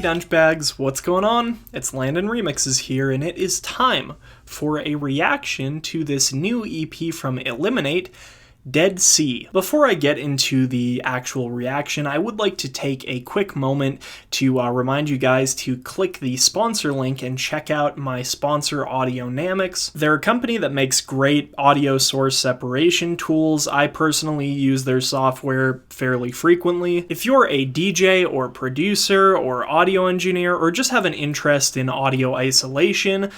Dunchbags, what's going on? It's Landon Remixes here, and it is time for a reaction to this new EP from Eliminate, Dead Sea. Before I get into the actual reaction, I would like to take a quick moment to remind you guys to click the sponsor link and check out my sponsor, Audionamics. They're a company that makes great audio source separation tools. I personally use their software fairly frequently. If you're a DJ or producer or audio engineer or just have an interest in audio isolation,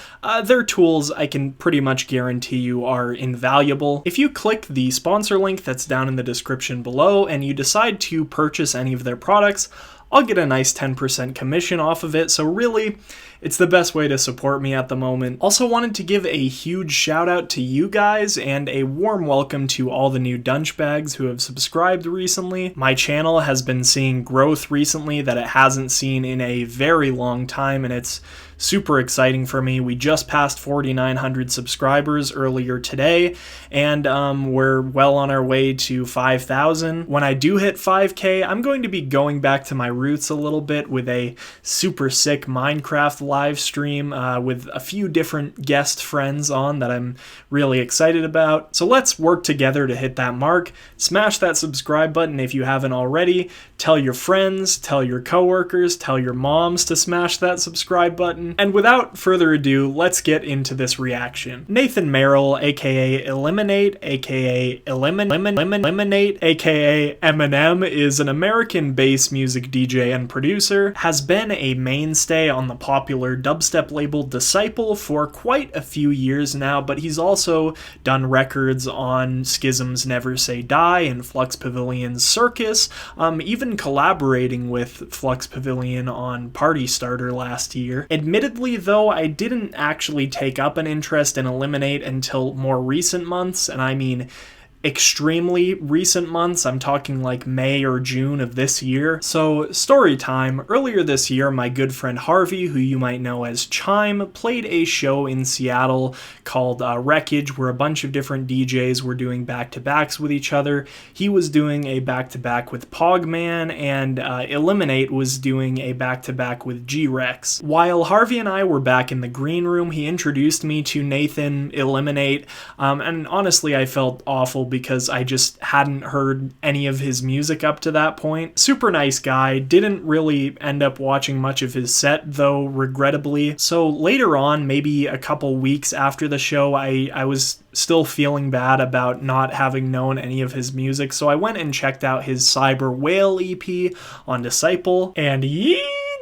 their tools I can pretty much guarantee you are invaluable. If you click the sponsor link that's down in the description below and you decide to purchase any of their products, I'll get a nice 10% commission off of it, so really, it's the best way to support me at the moment. Also wanted to give a huge shout out to you guys and a warm welcome to all the new Dunchbags who have subscribed recently. My channel has been seeing growth recently that it hasn't seen in a very long time, and it's super exciting for me. We just passed 4,900 subscribers earlier today, and we're well on our way to 5,000. When I do hit 5K, I'm going to be going back to my roots a little bit with a super sick Minecraft live stream with a few different guest friends on that I'm really excited about. So let's work together to hit that mark. Smash that subscribe button if you haven't already. Tell your friends, tell your coworkers, tell your moms to smash that subscribe button. And without further ado, let's get into this reaction. Nathan Merrill, aka Eliminate, aka Eliminate, aka Eminem, is an American bass music DJ and producer, has been a mainstay on the popular dubstep label Disciple for quite a few years now, but he's also done records on Schism's Never Say Die and Flux Pavilion's Circus, even collaborating with Flux Pavilion on Party Starter last year. Admittedly, though, I didn't actually take up an interest in Eliminate until more recent months, and I mean extremely recent months. I'm talking like May or June of this year. So, story time. Earlier this year, my good friend Harvey, who you might know as Chime, played a show in Seattle called Wreckage, where a bunch of different DJs were doing back-to-backs with each other. He was doing a back-to-back with Pogman, and Eliminate was doing a back-to-back with G-Rex. While Harvey and I were back in the green room, he introduced me to Nathan, Eliminate, and honestly, I felt awful because I just hadn't heard any of his music up to that point. Super nice guy, didn't really end up watching much of his set though, regrettably. So later on, maybe a couple weeks after the show, I was still feeling bad about not having known any of his music, so I went and checked out his Cyber Whale EP on Disciple, and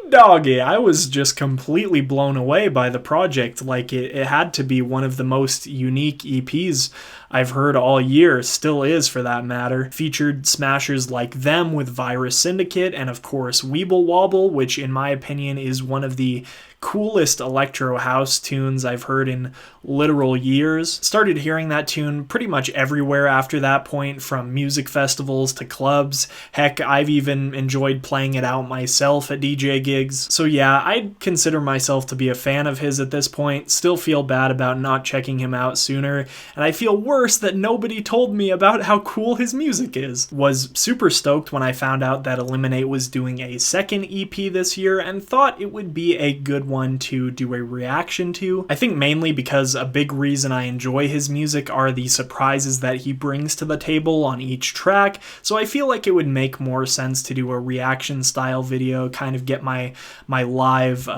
doggy, I was just completely blown away by the project. Like, it had to be one of the most unique EPs I've heard all year, still is for that matter. Featured smashers like Them with Virus Syndicate, and of course Weeble Wobble, which in my opinion is one of the coolest electro house tunes I've heard in literal years. Started hearing that tune pretty much everywhere after that point, from music festivals to clubs. Heck, I've even enjoyed playing it out myself at DJ gigs. So yeah, I'd consider myself to be a fan of his at this point. Still feel bad about not checking him out sooner, and I feel worse that nobody told me about how cool his music is. Was super stoked when I found out that Eliminate was doing a second EP this year, and thought it would be a good one to do a reaction to. I think mainly because a big reason I enjoy his music are the surprises that he brings to the table on each track, so I feel like it would make more sense to do a reaction style video, kind of get my live,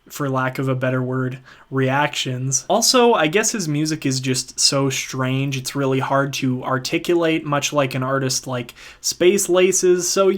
for lack of a better word, reactions. Also, I guess his music is just so strange, it's really hard to articulate, much like an artist like Space Laces, so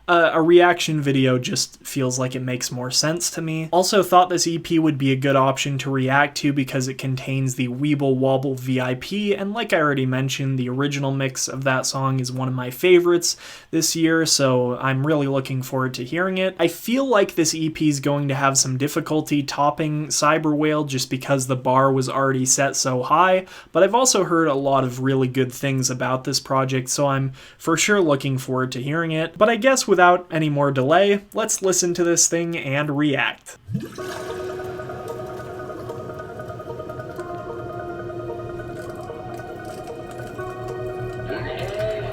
a reaction video just feels like it makes more sense to me. Also thought this EP would be a good option to react to because it contains the Weeble Wobble VIP, and like I already mentioned, the original mix of that song is one of my favorites this year, so I'm really looking forward to hearing it. I feel like this EP is going to have some difficulty topping Cyber Whale just because the bar was already set so high, but I've also heard a lot of really good things about this project, so I'm for sure looking forward to hearing it. But I guess without any more delay, let's listen to this thing and react.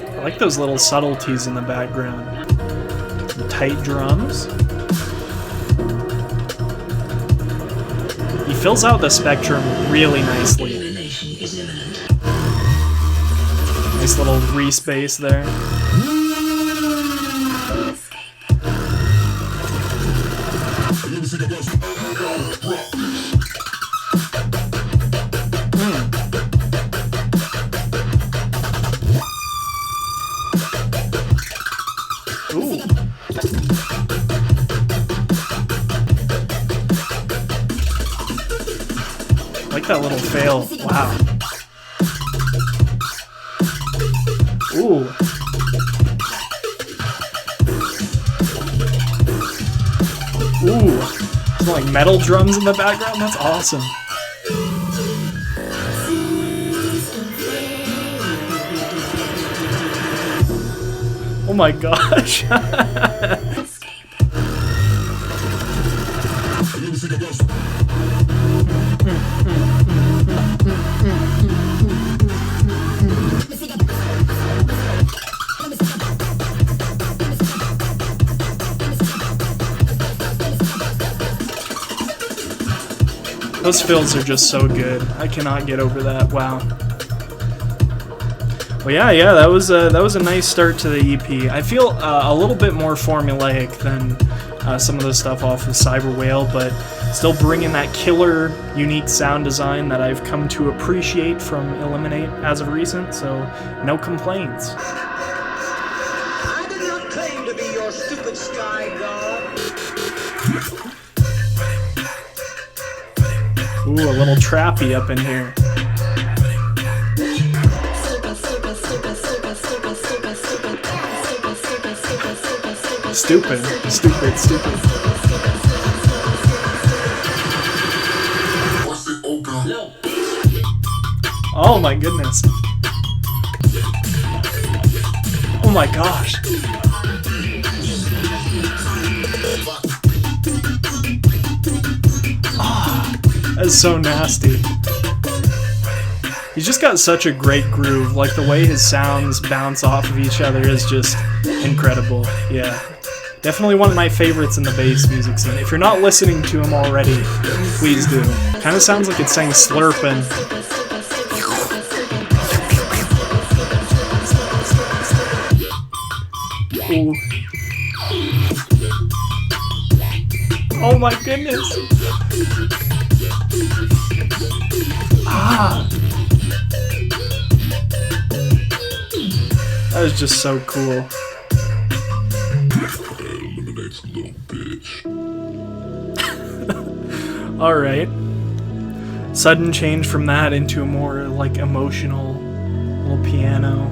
I like those little subtleties in the background. Some tight drums. fills out the spectrum really nicely. Nice little re-space there. Ooh. I like that little fail. Wow. Ooh. Ooh. Some like metal drums in the background. That's awesome. Oh my gosh. Those fills are just so good. I cannot get over that. Wow. Well, yeah, that was a nice start to the EP. I feel a little bit more formulaic than some of the stuff off of Cyber Whale, but still bringing that killer, unique sound design that I've come to appreciate from Eliminate as of recent. So no complaints. I did not claim to be your stupid sky god. Ooh, a little trappy up in here. Stupid. Oh my goodness. Oh my gosh. That's so nasty. He's just got such a great groove. Like, the way his sounds bounce off of each other is just incredible. Yeah. Definitely one of my favorites in the bass music scene. If you're not listening to him already, please do. Kind of sounds like it's saying slurping. Ooh. Oh my goodness. Ah. That was just so cool. Alright. Sudden change from that into a more like emotional little piano.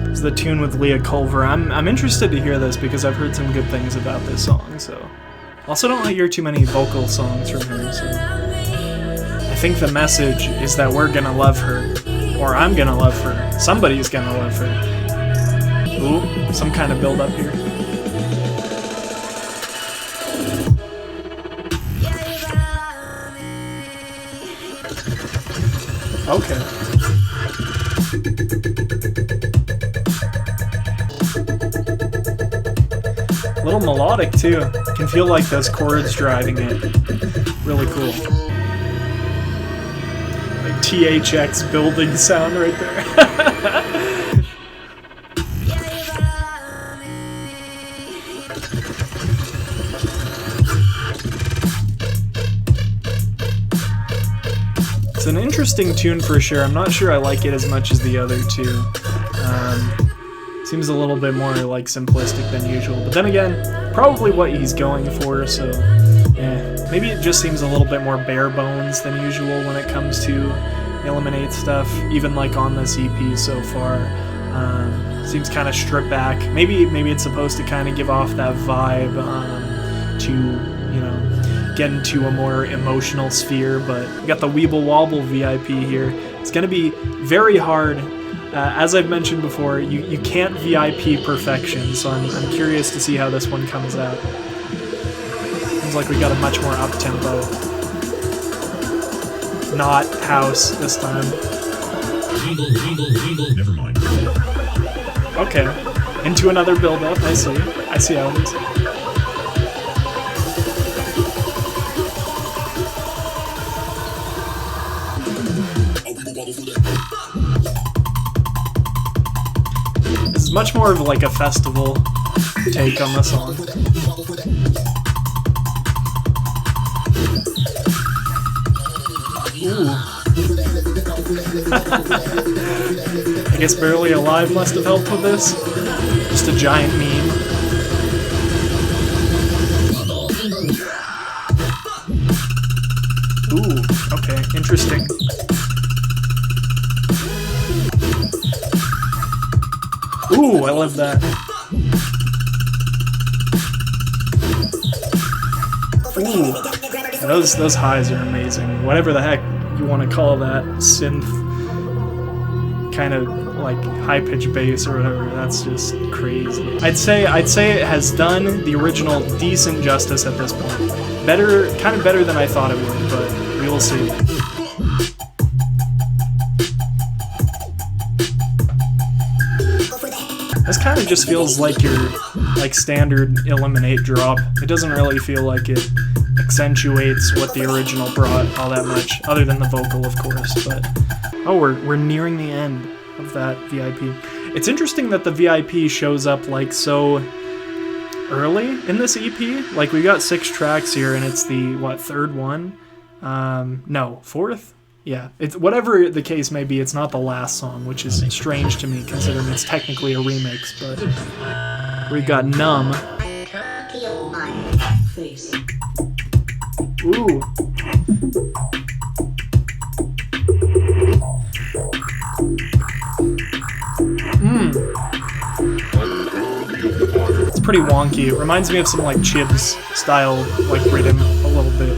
It's the tune with Leah Culver. I'm interested to hear this because I've heard some good things about this song, so. Also don't hear too many vocal songs from her, so. I think the message is that we're gonna love her. Or I'm gonna love her. Somebody's gonna love her. Ooh, some kind of build up here. Okay. A little melodic too. Can feel like those chords driving it. Really cool. Like THX building sound right there. It's an interesting tune for sure. I'm not sure I like it as much as the other two. Seems a little bit more like simplistic than usual, but then again, probably what he's going for, so maybe it just seems a little bit more bare bones than usual when it comes to Eliminate stuff, even like on this EP so far. Seems kind of stripped back. Maybe it's supposed to kind of give off that vibe to, you know, get into a more emotional sphere, but we got the Weeble Wobble VIP here. It's going to be very hard. As I've mentioned before, you can't VIP perfection, so I'm curious to see how this one comes out. Seems like we got a much more up-tempo. Not house this time. Never mind. Okay. Into another build-up, I see. I see how it is. This is much more of like a festival take on the song. Ooh. I guess Barely Alive must have helped with this. Just a giant meme. Ooh, okay, interesting. Ooh, I love that. Ooh. Those highs are amazing. Whatever the heck you want to call that synth kind of like high-pitched bass or whatever, that's just crazy. I'd say it has done the original decent justice at this point. Kind of better than I thought it would, but we will see. This kind of just feels like your standard Eliminate drop. It doesn't really feel like it accentuates what the original brought all that much, other than the vocal, of course. But oh, we're nearing the end of that VIP. It's interesting that the VIP shows up like so early in this EP. Like we got 6 tracks here, and it's the third one? No, fourth. Yeah, it's whatever the case may be. It's not the last song, which is strange to me considering it's technically a remix. But we've got Numb. Ooh. It's pretty wonky. It reminds me of some like Chibs style like rhythm a little bit.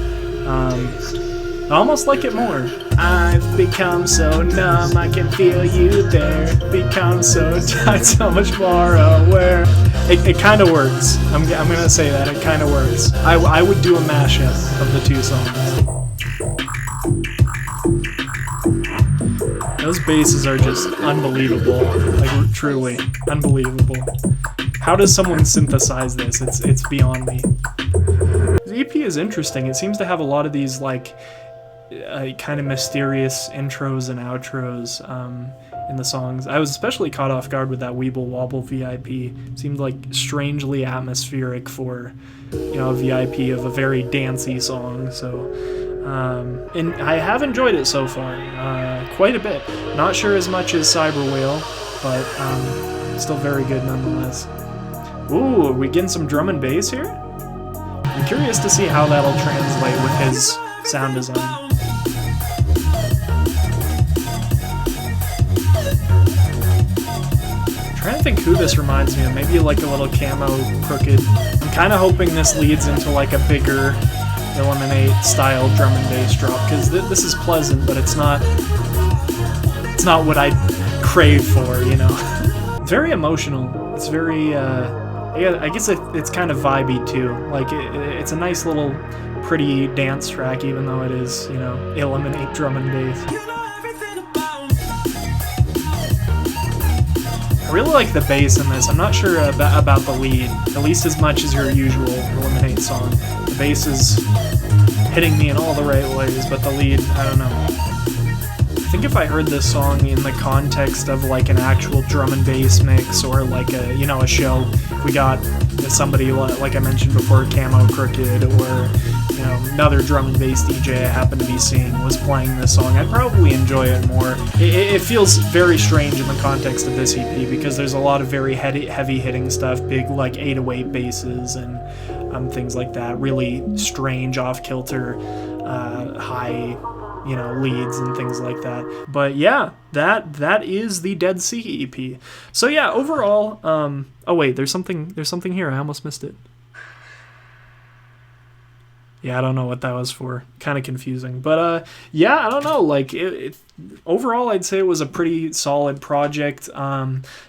I almost like it more. I've become so numb, I can feel you there. Become so tight, so much more aware. It kind of works. I'm gonna say that it kind of works. I would do a mashup of the two songs. Those basses are just unbelievable. Like truly unbelievable. How does someone synthesize this? It's beyond me. The EP is interesting. It seems to have a lot of these like kind of mysterious intros and outros in the songs. I was especially caught off guard with that Weeble Wobble VIP. It seemed like strangely atmospheric for, you know, a VIP of a very dancey song. So, and I have enjoyed it so far, quite a bit. Not sure as much as Cyber Whale, but still very good nonetheless. Ooh, are we getting some drum and bass here? I'm curious to see how that'll translate with his sound design. I'm trying to think who this reminds me of. Maybe like a little Camo Crooked. I'm kind of hoping this leads into like a bigger Eliminate style drum and bass drop, because this is pleasant, but it's not what I crave for, you know. It's very emotional. It's very I guess it's kind of vibey too. Like it's a nice little pretty dance track, even though it is, you know, Eliminate drum and bass. I really like the bass in this. I'm not sure about the lead, at least as much as your usual Eliminate song. The bass is hitting me in all the right ways, but the lead, I don't know. I think if I heard this song in the context of like an actual drum and bass mix, or like a, you know, a show, if we got somebody like I mentioned before, Camo Crooked, or, you know, another drum and bass DJ I happened to be seeing was playing this song, I'd probably enjoy it more. It feels very strange in the context of this EP, because there's a lot of very heavy hitting stuff, big like 808 basses and things like that, really strange off-kilter high, you know, leads and things like that. But yeah, that is the Dead Sea EP. So yeah, overall, oh wait, there's something here. I almost missed it. Yeah, I don't know what that was for. Kind of confusing. But yeah, I don't know. Like overall, I'd say it was a pretty solid project.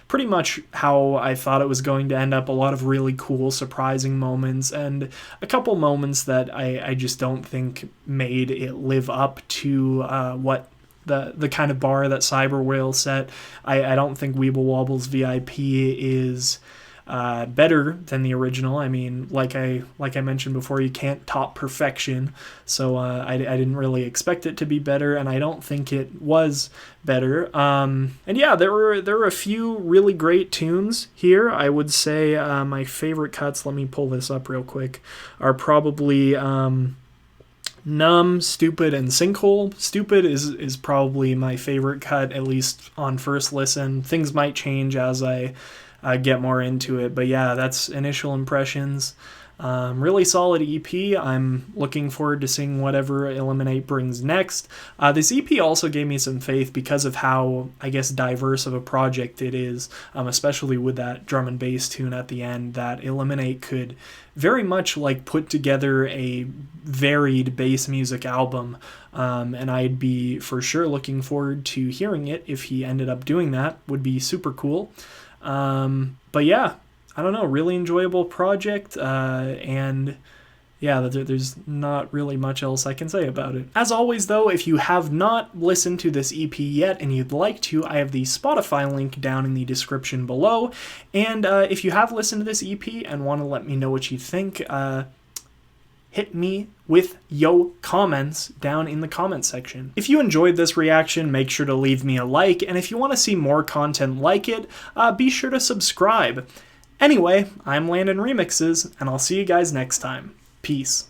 Pretty much how I thought it was going to end up. A lot of really cool, surprising moments, and a couple moments that I just don't think made it live up to what the kind of bar that Cyber Whale set. I don't think Weeble Wobble's VIP is better than the original. I mean, like I mentioned before, you can't top perfection, so I didn't really expect it to be better, and I don't think it was better. And yeah, there were a few really great tunes here. I would say my favorite cuts, let me pull this up real quick, are probably Numb, Stupid, and Sinkhole. Stupid is probably my favorite cut, at least on first listen. Things might change as I get more into it, but yeah, that's initial impressions. Really solid EP. I'm looking forward to seeing whatever Eliminate brings next. This EP also gave me some faith because of how, I guess, diverse of a project it is, especially with that drum and bass tune at the end, that Eliminate could very much like put together a varied bass music album, and I'd be for sure looking forward to hearing it if he ended up doing that. Would be super cool. But yeah, I don't know, really enjoyable project, and yeah, there's not really much else I can say about it. As always, though, if you have not listened to this EP yet and you'd like to, I have the Spotify link down in the description below, and if you have listened to this EP and want to let me know what you think, hit me with yo comments down in the comment section. If you enjoyed this reaction, make sure to leave me a like, and if you want to see more content like it, be sure to subscribe. Anyway, I'm Landon Remixes, and I'll see you guys next time. Peace.